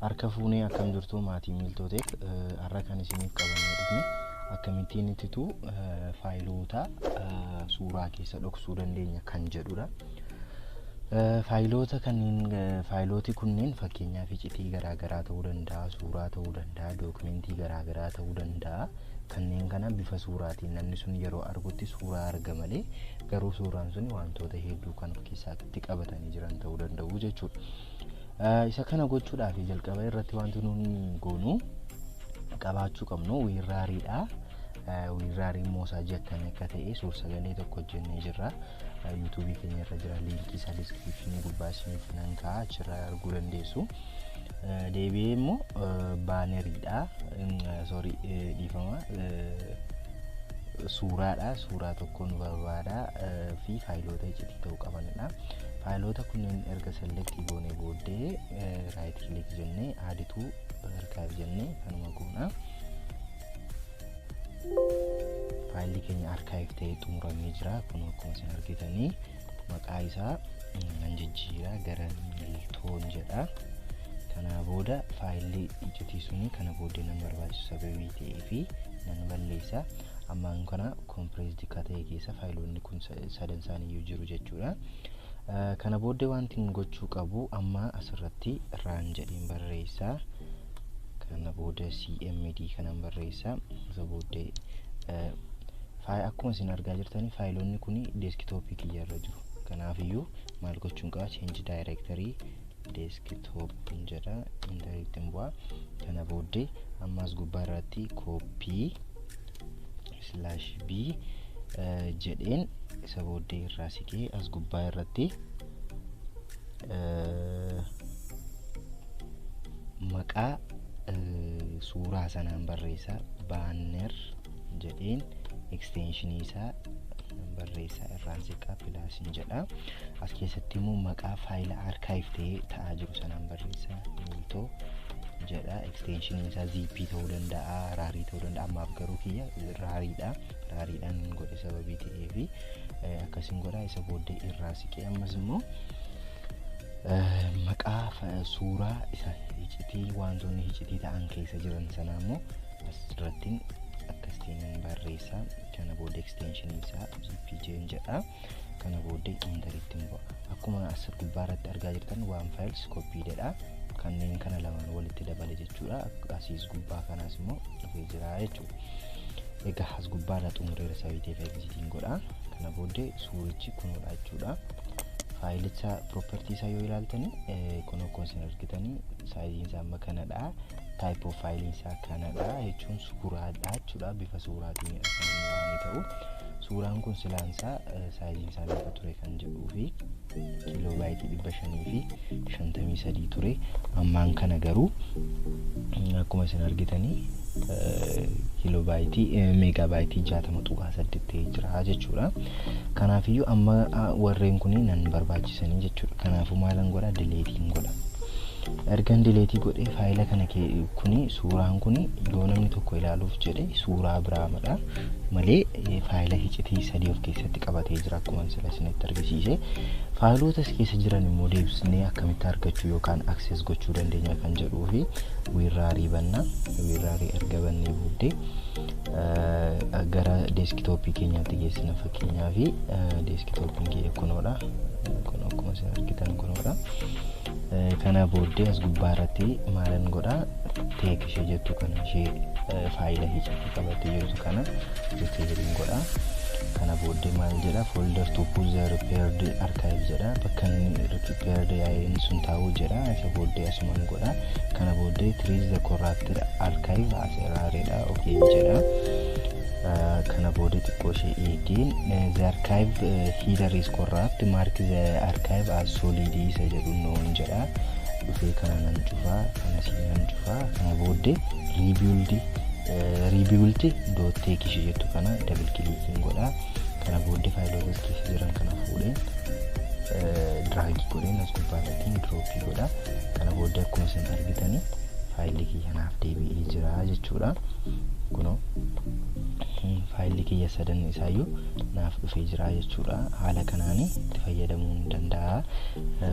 Harka fuunee akkam jirtu maatii miiltooteef har'a kan isiniif qabannee dhufne akkamittiin ittitu faayiloota suuraa keessa dhoksuu dandeenya kan jedhudha. Faayilooti kunneen fakkeenyaaf iccitii garaagaraa ta'uu danda'a, suuraa ta'uu danda'a, dookumentii garaagaraa ta'uu danda'a. Kanneen kana bifa suuraatiin namni sun yeroo argutti suuraa arga malee garuu suuraan sun wantoota hedduu kan of keessatti qabatanii jiran ta'uu danda'u jechuudha. Isa kana gochuudhaaf jalqaba irratti wanti nuyi goonu qabaachuu qabnu wiirraariidha. Wiirraariin moosaajii akkam akka ta'e suur-sagalee tokko hojjennee jirra. YouTube keenya irra jira, linkii isaa description gubbaa isiniif nan kaa'a, achirraa arguu dandeessu. Deebi'ee immoo baaneriidha. Suuraadha. Suuraa tokkoon barbaada fi faayiloota iccitii ta'uu qabanidha. Faayiloota kunneen erga selektii goonee booddee right click jennee add to archive jennee kanuma goona. Faayilli keenya archive ta'ee xumuramee jira. Kun akkuma isin argitanii maqaa isaa nan jijjiira gara miltoon jedha. Kana booda faayilli iccitii suni kana booddee nan barbaachisu sababii ta'ee fi nan balleessa. Ammaan kana compressed ta'e keessa faayiloonni kun sadan isaanii jiru jechuudha. Kana booddee wanti gochuu qabu amma asirratti run jedheen barreessa. Kana booda cmd kanan barreessa. Isa booddee akkuma isin argaa jirtanii faayiloonni kun desktop kiyya irra jiru. Kanaafiyyuu maal gochuun qaba? Change directory desktop jedha. Internetiin bu'aa. Kana booddee ammas gubbaa irratti copy /b jedheen isa booddee irraa siqee as gubbaa irratti maqaa suuraa sanaan barreessa. Banner jedheen extension isaa barreessa irraan siqaa pilaasin jedha. As keessatti immoo maqaa faayila archive ta'ee ta'aa jiru sanaan barreessa. Miltoo jedha. Extension isaa zip ta'uu danda'a, raarii ta'uu danda'a. Ammaaf garuu kiyya raariidha. Raariidhaan godhe sababii ta'eefi akkasiin godha. Isa booddee irraa siqee ammas immoo maqaa suuraa isa iccitii wantoonni iccitii ta'an keessa jiran sana immoo asirratti akkasiin barreessa. Kana booddee extension isaa zip jedha. Kana booddee internetiin bu'a. Akkuma as gubbaa irratti argaa jirtan one files copy jedha. Kanneen kana lamaan walitti dabale jechuudha. Asiis gubbaa kanaas immoo dhufee jira jechuudha. Egaa as gubbaadha xumureera sababii exitiin godha. Kana booddee suurichi kunudha jechuudha. Faayilicha property isaa yoo ilaaltanii kun akkuma isin argitanii saayiziin isaa amma kanadha. Type of file isaa kanadha jechuun suuraadha jechuudha. Bifa suuraatiin kan ta'u. Suuraan kun silaansaa saayiziin isaa lafa ture kan jedhuu fi kiiloobaaytii 553 ture. Ammaan kana garuu akkuma isin argitanii kiiloobaaytii meegaabaaytii 60.8 ta'ee jira jechuudha. Kanaafiyyuu amma warreen kun nan barbaachisanii jechuudha. Kanaafuu maalan godha? Deleetiin godha. Ergan deleetii godhee faayila kana kuni suuraan kuni yoo namni tokko ilaaluuf jedhe suuraa biraamadha malee faayila iccitii sadii of keessatti qabatee jira akkuma isinitti argisiise. Faayiloota keessa jiran immoo deebisnee akkamitti argachuu yookaan access gochuu dandeenya kan jedhuu fi wiirraarii banna. Wiirraarii erga bannee booddee gara desktop keenyaatti geessina. Fakkeenyaaf desktop keenya kunodha. Kun akkuma isin argitan kunodha. Kana booddee as gubbaa irratti maalan godha? Take ishee jettu kana ishee faayila iccitii qabattee jirtu kana retrieving godha. Kana booddee maal jedha? Folder to put the repaired archive jedha. Bakka inni repaired yaa'een sun taa'uu jedha. Isa booddee asumaan godha. Kana booddee treat the corrupted archive as erroredha. Okay jedha. Kana booddee xiqqoo ishee eegeen the archive header is corrupt, mark the archive as solid isa jedhu noon jedha. Dhufee kana nan cufaa, kana siin nan cufaa. Kana booddee rebuild.txt ishee jettu kana double clicking godha. Kana booddee faayiloota keessa jiran kana fuudheen draag godheen as gubbaatti drop godha. Kana booddee akkuma isin argitanii faayilli kiyya naaf deebi'ee jira jechuudha. Kunoo faayilli kiyya sadan isaayyuu naaf dhufee jira jechuudha. Haala kanaan itti fayyadamuu ni danda'a.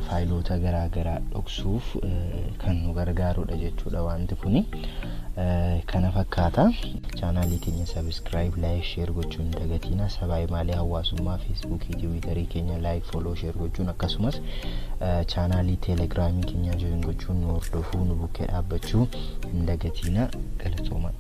Faayiloota garaagaraa dhoksuuf kan nu gargaarudha jechuudha wanti kuni. Kana fakkaata. Chaanaalii keenya subscribe, like, share gochuun dagatina. Sabaa maalii hawaasummaa Facebookii, Twitterii keenya like, follow, share gochuun akkasumas chaanaalii Telegramii keenya join gochuun nu hordofuu, nu bukkee dhaabbachuu hin dagatina. Galatooma.